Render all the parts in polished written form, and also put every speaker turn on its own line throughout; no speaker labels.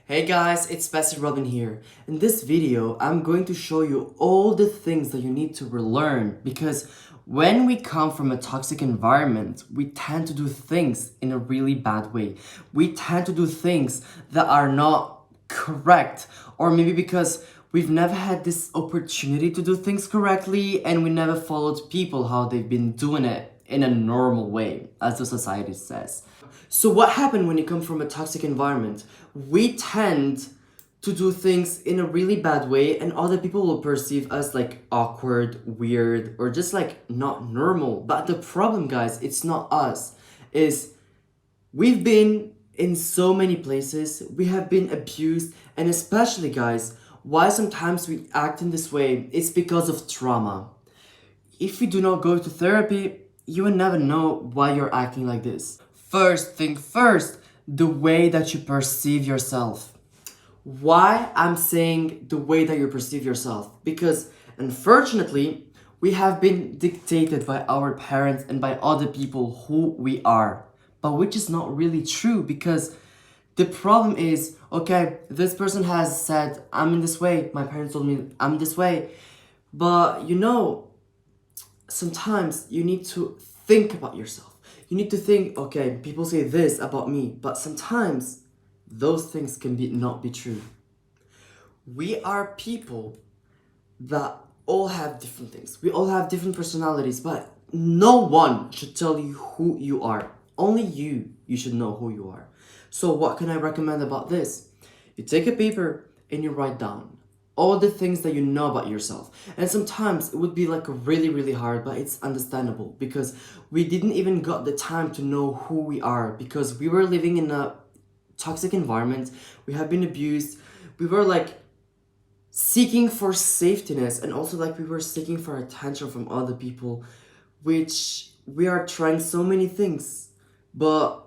Hey guys, it's Bessie Robelyn here. In this video, I'm going to show you all the things that you need to relearn because when we come from a toxic environment, we tend to do things in a really bad way. We tend to do things that are not correct, or maybe because we've never had this opportunity to do things correctly and we never followed people how they've been doing it in a normal way, as the society says. So what happened when you come from a toxic environment? We tend to do things in a really bad way and other people will perceive us like awkward, weird, or just like not normal. But the problem, guys, it's not us. Is we've been in so many places, we have been abused, and especially, guys, why sometimes we act in this way, it's because of trauma. If you do not go to therapy, you will never know why you're acting like this. First thing first, the way that you perceive yourself. Why I'm saying the way that you perceive yourself? Because unfortunately, we have been dictated by our parents and by other people who we are. But which is not really true because the problem is, okay, this person has said, I'm in this way. My parents told me I'm this way. But sometimes you need to think about yourself. You need to think, okay, people say this about me, but sometimes those things can not be true. We are people that all have different things. We all have different personalities, but no one should tell you who you are. Only you should know who you are. So what can I recommend about this? You take a paper and you write down all the things that you know about yourself. And sometimes it would be like really hard, but it's understandable because we didn't even got the time to know who we are because we were living in a toxic environment. We have been abused. We were like seeking for safetyness and also like we were seeking for attention from other people, which we are trying so many things. But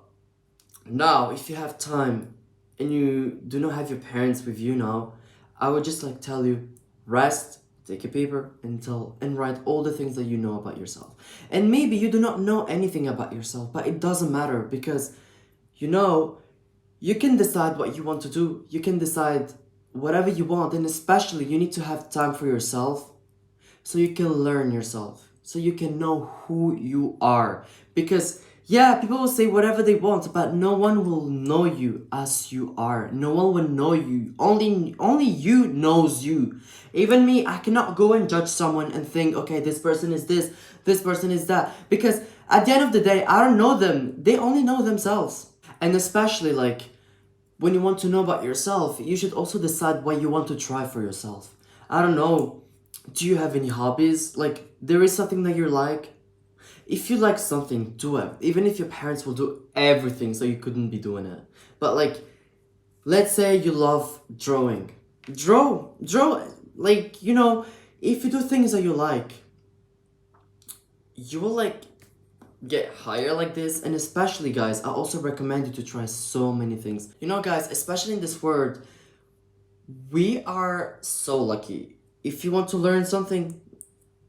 now, if you have time and you do not have your parents with you now, I would just like tell you, rest, take a paper and write all the things that you know about yourself. And maybe you do not know anything about yourself, but it doesn't matter because you can decide what you want to do. You can decide whatever you want, and especially you need to have time for yourself so you can learn yourself, so you can know who you are. Because yeah, people will say whatever they want, but no one will know you as you are. No one will know you. Only you knows you. Even me, I cannot go and judge someone and think, okay, this person is this person is that. Because at the end of the day, I don't know them. They only know themselves. And especially like when you want to know about yourself, you should also decide what you want to try for yourself. I don't know. Do you have any hobbies? Like there is something that you like? If you like something, do it. Even if your parents will do everything so you couldn't be doing it. But like, let's say you love drawing. Draw. Like, if you do things that you like, you will like get higher like this. And especially guys, I also recommend you to try so many things. Guys, especially in this world, we are so lucky. If you want to learn something,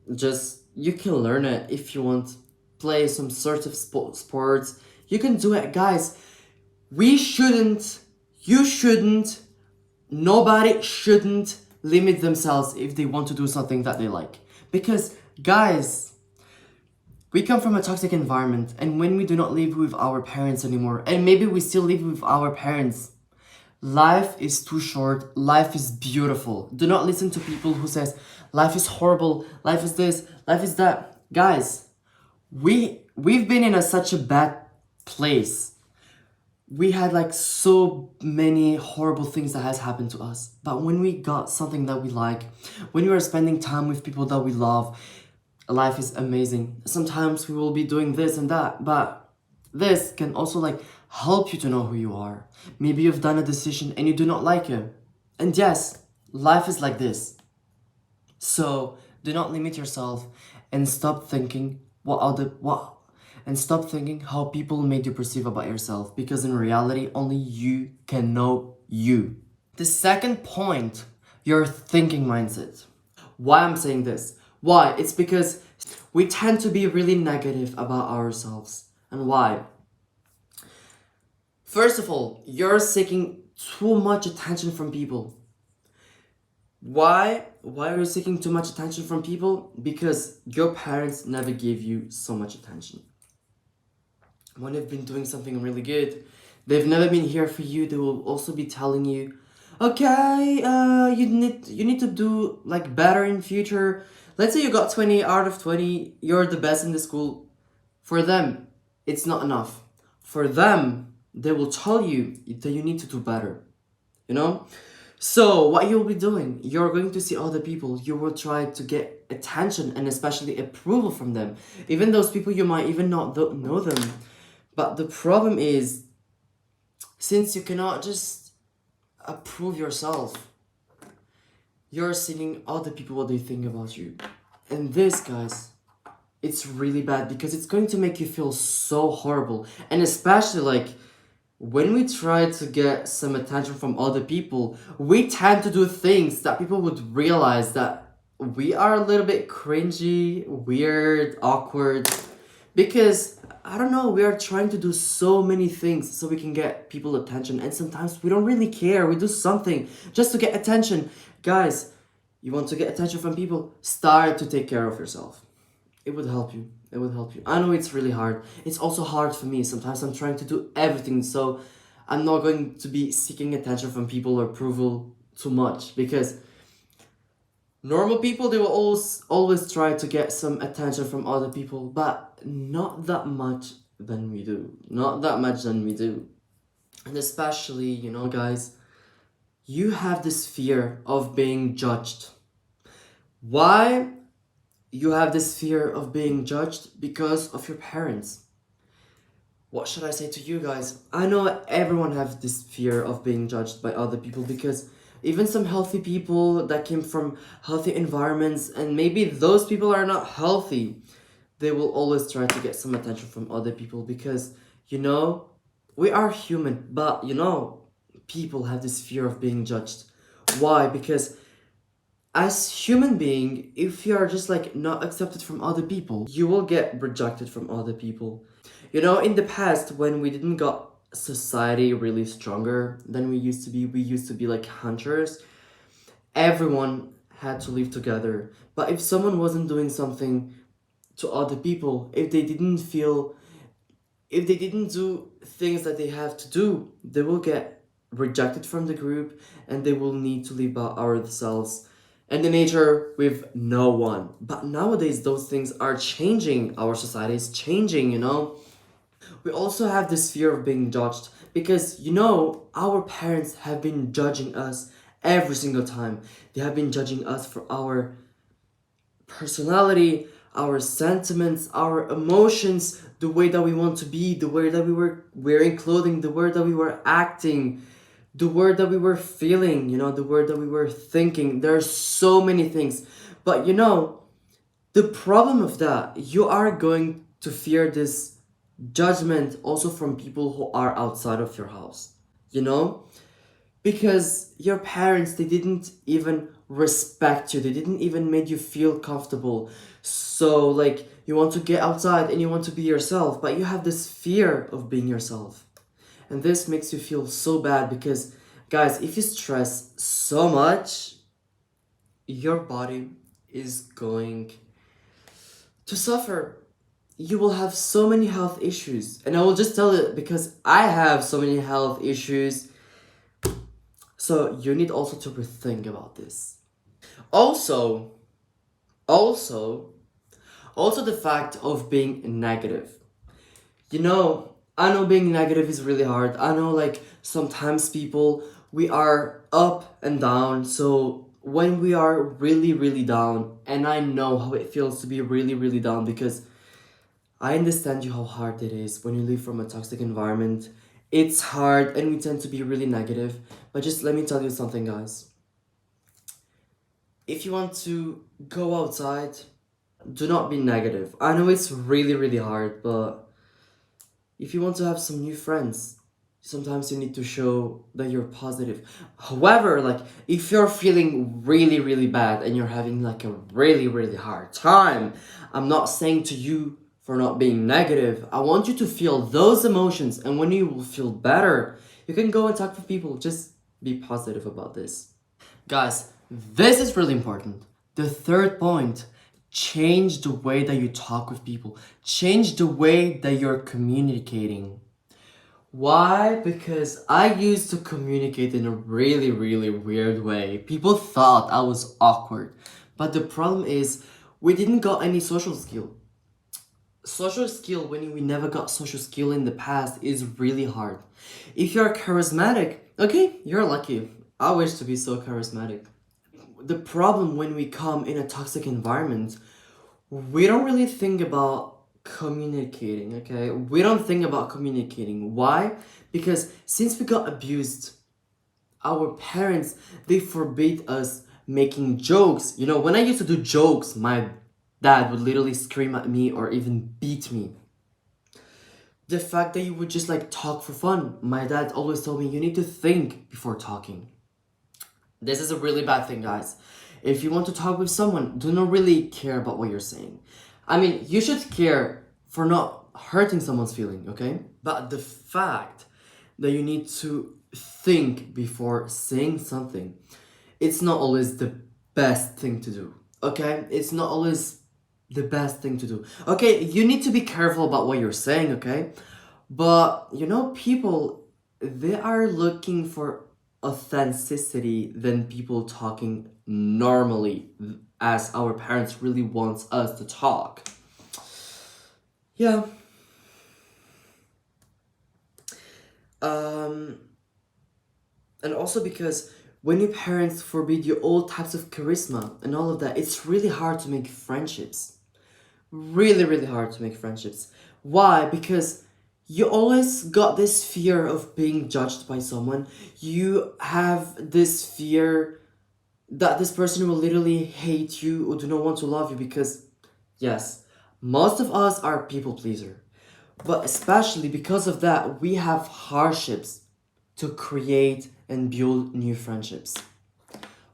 you can learn it. If you want play some sort of sports, you can do it. Guys, you shouldn't, nobody shouldn't limit themselves if they want to do something that they like. Because guys, we come from a toxic environment, and when we do not live with our parents anymore, and maybe we still live with our parents, life is too short. Life is beautiful. Do not listen to people who says life is horrible, life is this, life is that. Guys, we've been in such a bad place. We had like so many horrible things that has happened to us. But when we got something that we like, when we are spending time with people that we love, life is amazing. Sometimes we will be doing this and that, but this can also like help you to know who you are. Maybe you've done a decision and you do not like it. And yes, life is like this. So do not limit yourself and stop thinking and stop thinking how people made you perceive about yourself, because in reality, only you can know you. The second point, your thinking mindset. Why I'm saying this? Why? It's because we tend to be really negative about ourselves. And why? First of all, you're seeking too much attention from people. Why are you seeking too much attention from people? Because your parents never gave you so much attention. When they've been doing something really good, they've never been here for you. They will also be telling you, okay, you need to do like better in future. Let's say you got 20 out of 20, you're the best in the school. For them, it's not enough. For them, they will tell you that you need to do better. You know? So what you'll be doing, you're going to see other people. You will try to get attention and especially approval from them. Even those people you might even not know them. But the problem is, since you cannot just approve yourself, you're seeing other people what they think about you. And this, guys, it's really bad because it's going to make you feel so horrible. And especially like when we try to get some attention from other people, we tend to do things that people would realize that we are a little bit cringy, weird, awkward. Because, I don't know, we are trying to do so many things so we can get people attention. And sometimes we don't really care. We do something just to get attention. Guys, you want to get attention from people? Start to take care of yourself. It would help you. It would help you. I know it's really hard. It's also hard for me. Sometimes I'm trying to do everything, so I'm not going to be seeking attention from people or approval too much because normal people, they will always try to get some attention from other people, but not that much than we do. Not that much than we do. And especially, guys, you have this fear of being judged. Why? You have this fear of being judged because of your parents. What should I say to you guys? I know everyone has this fear of being judged by other people because even some healthy people that came from healthy environments and maybe those people are not healthy, they will always try to get some attention from other people because, we are human, but people have this fear of being judged. Why? Because as human being, if you are just like not accepted from other people, you will get rejected from other people. In the past, when we didn't got society really stronger than we used to be like hunters. Everyone had to live together. But if someone wasn't doing something to other people, if they didn't do things that they have to do, they will get rejected from the group and they will need to live by ourselves and the nature with no one. But nowadays, those things are changing. Our society is changing. We also have this fear of being judged because, our parents have been judging us every single time. They have been judging us for our personality, our sentiments, our emotions, the way that we want to be, the way that we were wearing clothing, the way that we were acting, the word that we were feeling, the word that we were thinking. There are so many things. But the problem of that, you are going to fear this judgment also from people who are outside of your house, because your parents, they didn't even respect you, they didn't even make you feel comfortable. So like you want to get outside and you want to be yourself, but you have this fear of being yourself. And this makes you feel so bad because, guys, if you stress so much, your body is going to suffer. You will have so many health issues. And I will just tell it because I have so many health issues. So you need also to rethink about this. Also the fact of being negative. I know being negative is really hard. I know like sometimes people, we are up and down. So when we are really, really down, and I know how it feels to be really, really down because I understand you how hard it is when you live from a toxic environment. It's hard and we tend to be really negative. But just let me tell you something, guys. If you want to go outside, do not be negative. I know it's really, really hard, but if you want to have some new friends, sometimes you need to show that you're positive. However, like if you're feeling really, really bad and you're having like a really, really hard time, I'm not saying to you for not being negative. I want you to feel those emotions, and when you will feel better, You can go and talk with people. Just be positive about this. Guys, this is really important. The third point, change the way that you talk with people. Change the way that you're communicating. Why? Because I used to communicate in a really, really weird way. People thought I was awkward. But the problem is, we didn't got any social skill. Social skill, when we never got social skill in the past, is really hard. If you're charismatic, okay, you're lucky. I wish to be so charismatic. The problem when we come in a toxic environment, we don't really think about communicating, okay? We don't think about communicating. Why? Because since we got abused, our parents, they forbade us making jokes. You know, when I used to do jokes, my dad would literally scream at me or even beat me. The fact that you would just like talk for fun, my dad always told me you need to think before talking. This is a really bad thing, guys. If you want to talk with someone, do not really care about what you're saying. I mean, you should care for not hurting someone's feeling, okay? But the fact that you need to think before saying something, it's not always the best thing to do, okay? It's not always the best thing to do. Okay, you need to be careful about what you're saying, okay? But, you know, people, they are looking for authenticity than people talking normally as our parents really want us to talk. Yeah. And also because when your parents forbid you all types of charisma and all of that, it's really hard to make friendships. Really, really hard to make friendships. Why? Because you always got this fear of being judged by someone. You have this fear that this person will literally hate you or do not want to love you because, yes, most of us are people pleaser. But especially because of that, we have hardships to create and build new friendships.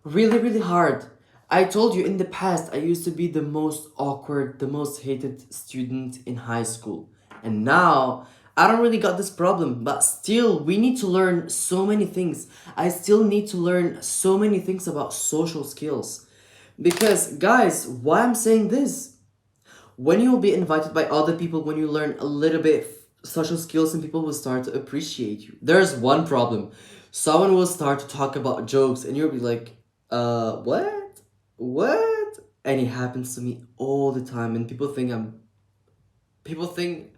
Really, really hard. I told you in the past, I used to be the most awkward, the most hated student in high school. And now, I don't really got this problem, but still, we need to learn so many things. I still need to learn so many things about social skills. Because, guys, why I'm saying this? When you will be invited by other people, when you learn a little bit social skills and people will start to appreciate you. There's one problem. Someone will start to talk about jokes and you'll be like, what? What? And it happens to me all the time and people think,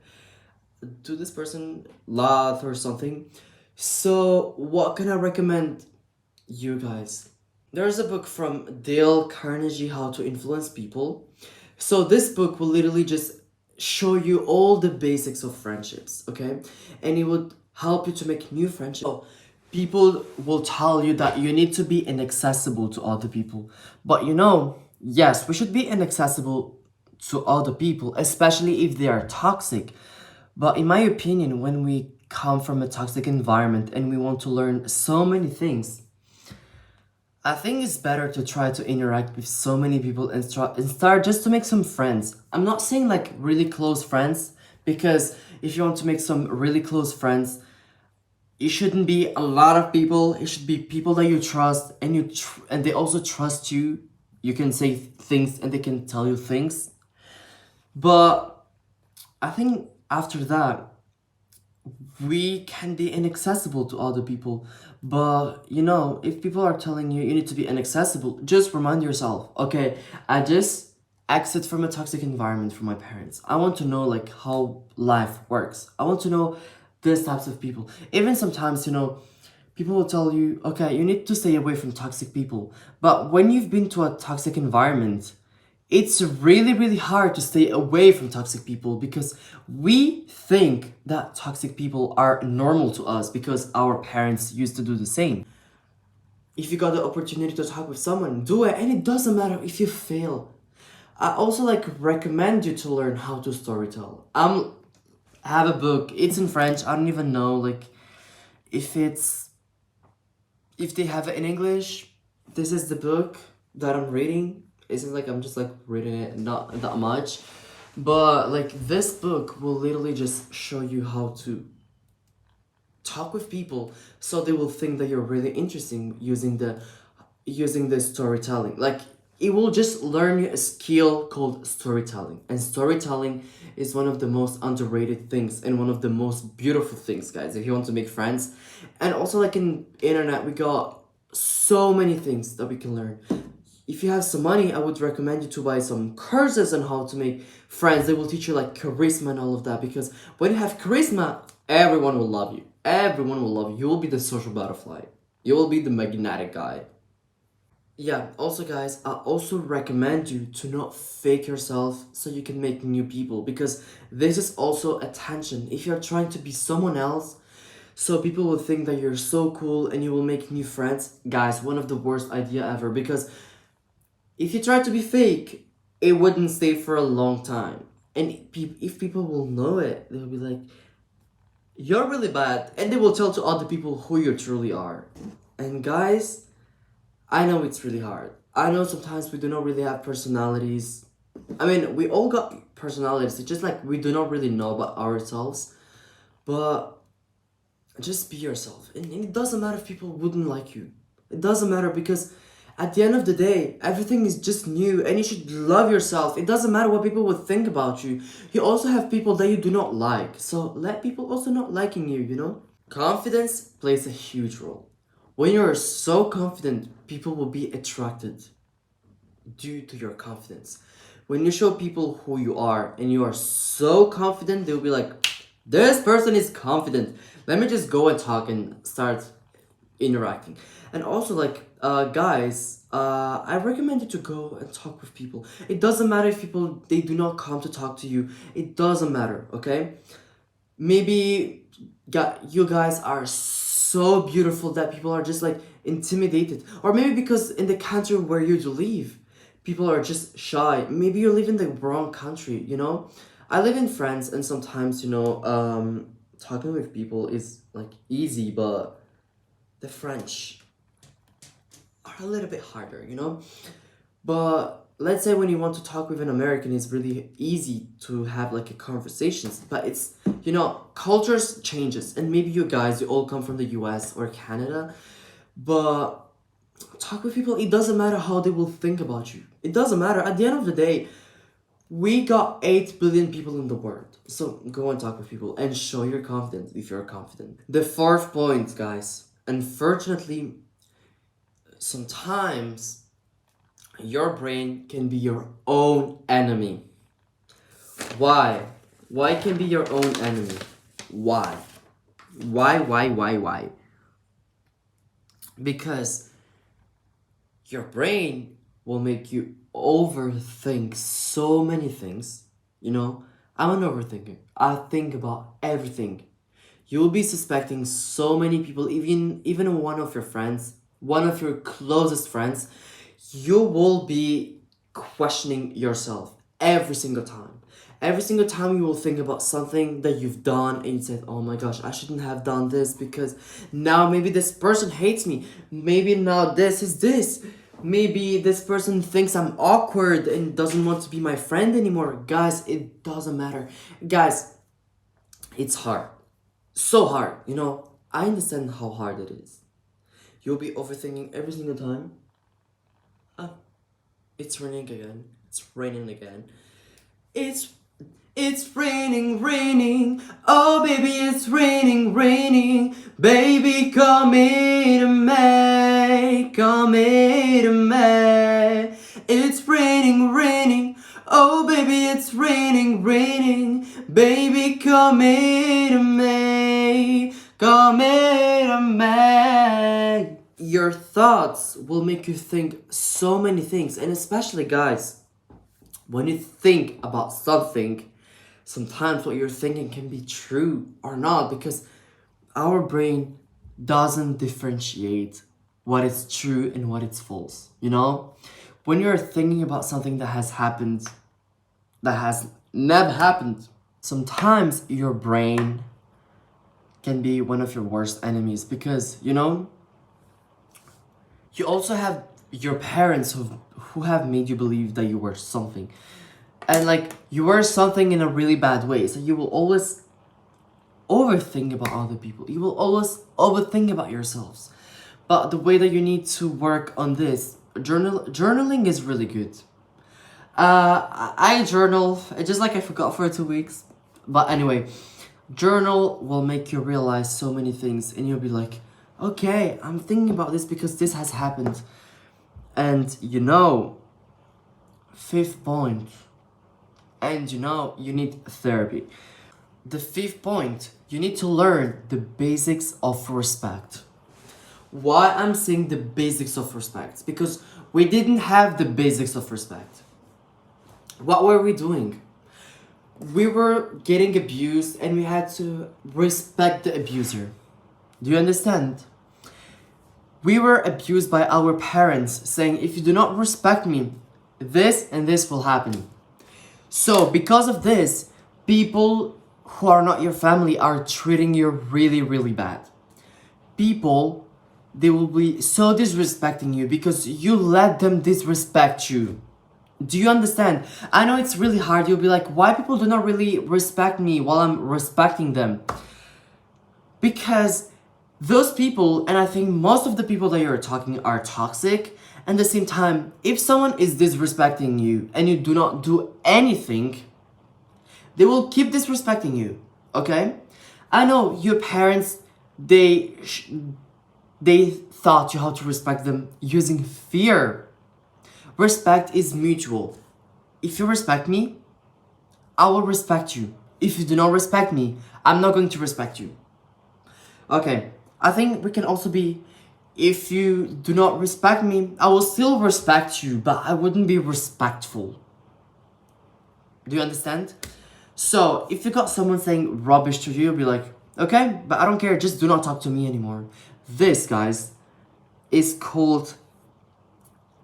do this person laugh or something? So what can I recommend you guys? There's a book from Dale Carnegie, How to Influence People. So this book will literally just show you all the basics of friendships, okay? And it would help you to make new friendships. So people will tell you that you need to be inaccessible to other people. But you know, yes, we should be inaccessible to other people, especially if they are toxic. But in my opinion, when we come from a toxic environment and we want to learn so many things, I think it's better to try to interact with so many people and start just to make some friends. I'm not saying like really close friends, because if you want to make some really close friends, it shouldn't be a lot of people. It should be people that you trust and and they also trust you. You can say things and they can tell you things. But I think after that, we can be inaccessible to other people. But you know, if people are telling you you need to be inaccessible, just remind yourself, okay, I just exit from a toxic environment from my parents. I want to know like how life works. I want to know these types of people. Even sometimes, you know, people will tell you, okay, you need to stay away from toxic people. But when you've been to a toxic environment, it's really, really hard to stay away from toxic people because we think that toxic people are normal to us because our parents used to do the same. If you got the opportunity to talk with someone, do it, and it doesn't matter if you fail. I also like recommend you to learn how to storytell. I have a book. It's in French. I don't even know like if they have it in English. This is the book that I'm reading. Isn't like I'm just like reading it, not that much, but like this book will literally just show you how to talk with people so they will think that you're really interesting using the storytelling. Like, it will just learn you a skill called storytelling. And storytelling is one of the most underrated things and one of the most beautiful things, guys, if you want to make friends. And also, like, in internet, we got so many things that we can learn. If you have some money, I would recommend you to buy some courses on how to make friends. They will teach you like charisma and all of that, because when you have charisma, everyone will love you. Everyone will love you. You will be the social butterfly. You will be the magnetic guy. Yeah, also, guys, I also recommend you to not fake yourself so you can make new people, because this is also attention. If you're trying to be someone else, so people will think that you're so cool and you will make new friends, guys, one of the worst idea ever, because if you try to be fake, it wouldn't stay for a long time. And if people will know it, they'll be like, you're really bad. And they will tell to other people who you truly are. And guys, I know it's really hard. I know sometimes we do not really have personalities. I mean, we all got personalities. It's just like we do not really know about ourselves. But just be yourself. And it doesn't matter if people wouldn't like you. It doesn't matter, because at the end of the day, everything is just new and you should love yourself. It doesn't matter what people would think about you. You also have people that you do not like. So let people also not liking you, you know? Confidence plays a huge role. When you're so confident, people will be attracted due to your confidence. When you show people who you are and you are so confident, they'll be like, this person is confident. Let me just go and talk and start interacting. And also, like, guys, I recommend you to go and talk with people. It doesn't matter if people, they do not come to talk to you. It doesn't matter, okay? Maybe you guys are so beautiful that people are just like intimidated, or maybe because in the country where you live, people are just shy. Maybe you live in the wrong country, you know? I live in France, and sometimes, you know, talking with people is like easy, but the French are a little bit harder, you know? But let's say when you want to talk with an American, it's really easy to have like a conversations. But it's, you know, cultures changes, and maybe you guys, you all come from the US or Canada, but talk with people. It doesn't matter how they will think about you. It doesn't matter. At the end of the day, we got 8 billion people in the world. So go and talk with people and show your confidence if you're confident. The fourth point, guys. Unfortunately, sometimes your brain can be your own enemy. Why? Why can be your own enemy? Why? Why? Because your brain will make you overthink so many things. You know, I'm an overthinker. I think about everything. You will be suspecting so many people, even one of your friends, one of your closest friends. You will be questioning yourself every single time. Every single time you will think about something that you've done and you said, oh my gosh, I shouldn't have done this, because now maybe this person hates me. Maybe now this is this. Maybe this person thinks I'm awkward and doesn't want to be my friend anymore. Guys, it doesn't matter. Guys, it's hard. So hard, you know. I understand how hard it is. You'll be overthinking every single time. Oh, it's raining again. It's raining again. It's raining. Oh, baby, it's raining. Baby, come here to me. Come here to me. It's raining. Oh, baby, it's raining. Baby, come here to me. Come here to me. Your thoughts will make you think so many things, and especially, guys, when you think about something, sometimes what you're thinking can be true or not, because our brain doesn't differentiate what is true and what is false, you know? When you're thinking about something that has happened, that has never happened, sometimes your brain can be one of your worst enemies, because, you know, you also have your parents who have made you believe that you were something. And like, you were something in a really bad way. So you will overthink about other people. You will always overthink about yourselves. But the way that you need to work on this, journaling is really good. I journal. It's just like I forgot for 2 weeks. But anyway, journal will make you realize so many things, and you'll be like, okay, I'm thinking about this because this has happened. And fifth point, and you need therapy. The fifth point, you need to learn the basics of respect. Why I'm saying the basics of respect? Because we didn't have the basics of respect. What were we doing? We were getting abused and we had to respect the abuser. Do you understand? We were abused by our parents saying, if you do not respect me, this and this will happen. So because of this, people who are not your family are treating you really, really bad. People, they will be so disrespecting you because you let them disrespect you. Do you understand? I know it's really hard. You'll be like, why people do not really respect me while I'm respecting them? Because those people, and I think most of the people that you're talking are toxic. And at the same time, if someone is disrespecting you and you do not do anything, they will keep disrespecting you, okay? I know your parents, they taught you how to respect them using fear. Respect is mutual. If you respect me, I will respect you. If you do not respect me, I'm not going to respect you. Okay, I think we can also be, if you do not respect me, I will still respect you, but I wouldn't be respectful. Do you understand? So, if you got someone saying rubbish to you, you'll be like, okay, but I don't care, just do not talk to me anymore. This, guys, is called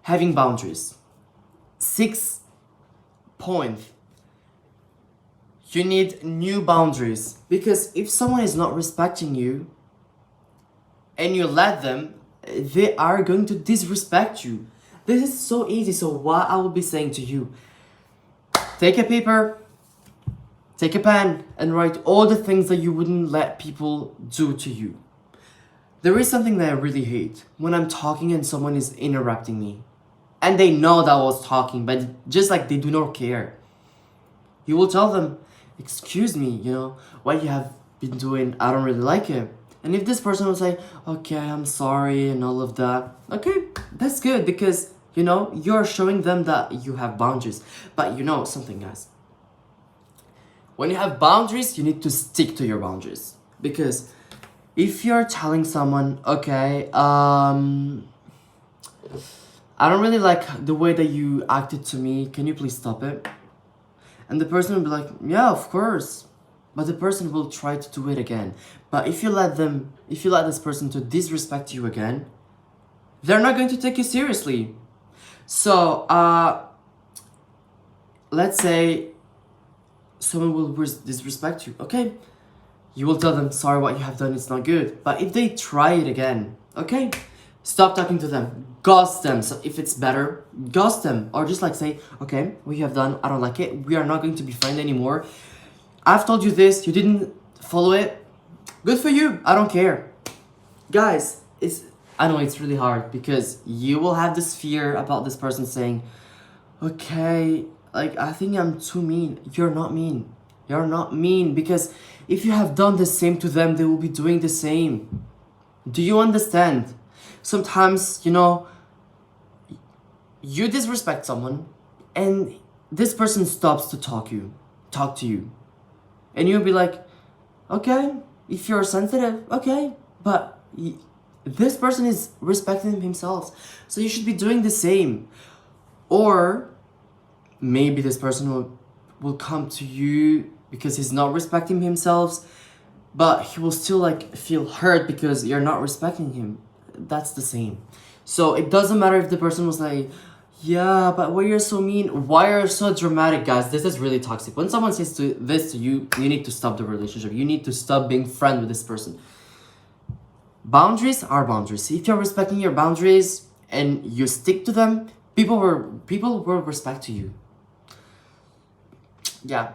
having boundaries. 6th point. You need new boundaries. Because if someone is not respecting you and you let them, they are going to disrespect you. This is so easy. So what I will be saying to you, take a paper, take a pen, and write all the things that you wouldn't let people do to you. There is something that I really hate when I'm talking and someone is interrupting me. And they know that I was talking, but just like they do not care. You will tell them, excuse me, what you have been doing, I don't really like it. And if this person will say, okay, I'm sorry and all of that, okay, that's good because, you're showing them that you have boundaries. But something, guys. When you have boundaries, you need to stick to your boundaries. Because if you're telling someone, okay, I don't really like the way that you acted to me, can you please stop it? And the person will be like, yeah, of course. But the person will try to do it again. But if you let this person to disrespect you again, they're not going to take you seriously. So, let's say someone will disrespect you. Okay, you will tell them, sorry, what you have done is not good. But if they try it again, okay, stop talking to them. Ghost them. So if it's better, ghost them. Or just like say, okay, what you have done, I don't like it. We are not going to be friends anymore. I've told you this, you didn't follow it. Good for you. I don't care. Guys, I know it's really hard because you will have this fear about this person saying, okay, like I think I'm too mean. You're not mean. You're not mean because if you have done the same to them, they will be doing the same. Do you understand? Sometimes, you disrespect someone and this person stops to talk to you. And you'll be like, okay, if you're sensitive, okay, but this person is respecting himself, so you should be doing the same. Or maybe this person will come to you because he's not respecting himself, but he will still feel hurt because you're not respecting him. That's the same. So it doesn't matter if the person was like, yeah, but why you're so mean? Why are you so dramatic, guys? This is really toxic. When someone says this to you, you need to stop the relationship. You need to stop being friends with this person. Boundaries are boundaries. If you're respecting your boundaries and you stick to them, people will respect you. Yeah.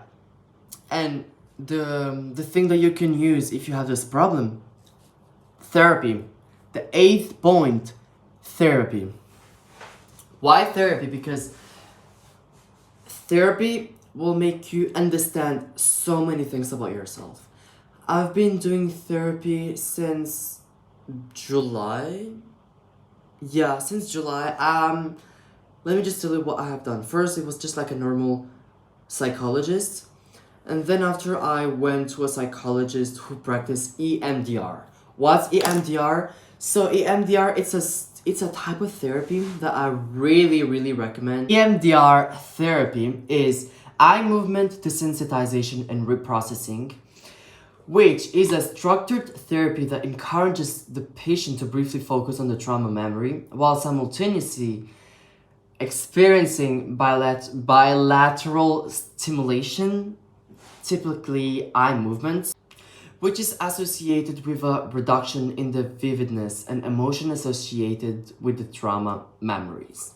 And the thing that you can use if you have this problem. Therapy. The 8th point, therapy. Why therapy? Because therapy will make you understand so many things about yourself. I've been doing therapy since July. Yeah, since July. Let me just tell you what I have done. First, it was just like a normal psychologist. And then after I went to a psychologist who practiced EMDR. What's EMDR? So EMDR, it's a type of therapy that I really recommend. EMDR therapy is eye movement desensitization and reprocessing, which is a structured therapy that encourages the patient to briefly focus on the trauma memory while simultaneously experiencing bilateral stimulation, typically eye movements, which is associated with a reduction in the vividness and emotion associated with the trauma memories.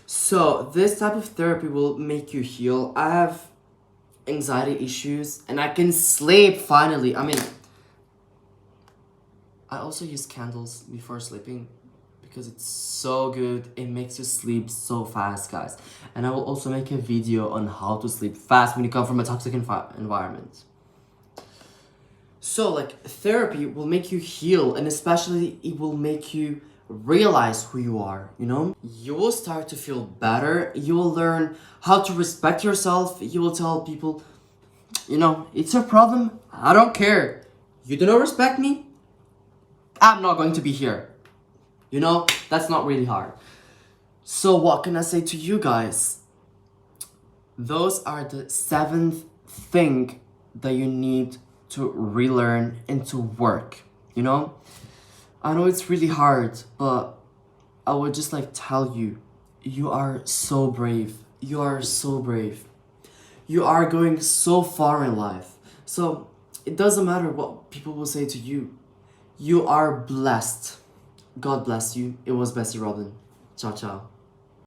So this type of therapy will make you heal. I have anxiety issues and I can sleep finally. I mean, I also use candles before sleeping because it's so good. It makes you sleep so fast, guys. And I will also make a video on how to sleep fast when you come from a toxic environment. So like therapy will make you heal, and especially it will make you realize who you are, you know? You will start to feel better. You will learn how to respect yourself. You will tell people, you know, it's your problem. I don't care. You do not respect me. I'm not going to be here. You know, that's not really hard. So what can I say to you guys? Those are the 7th thing that you need to relearn and to work, you know? I know it's really hard, but I would just like tell you, you are so brave. You are so brave. You are going so far in life. So it doesn't matter what people will say to you. You are blessed. God bless you. It was Bessie Robelyn. Ciao, ciao.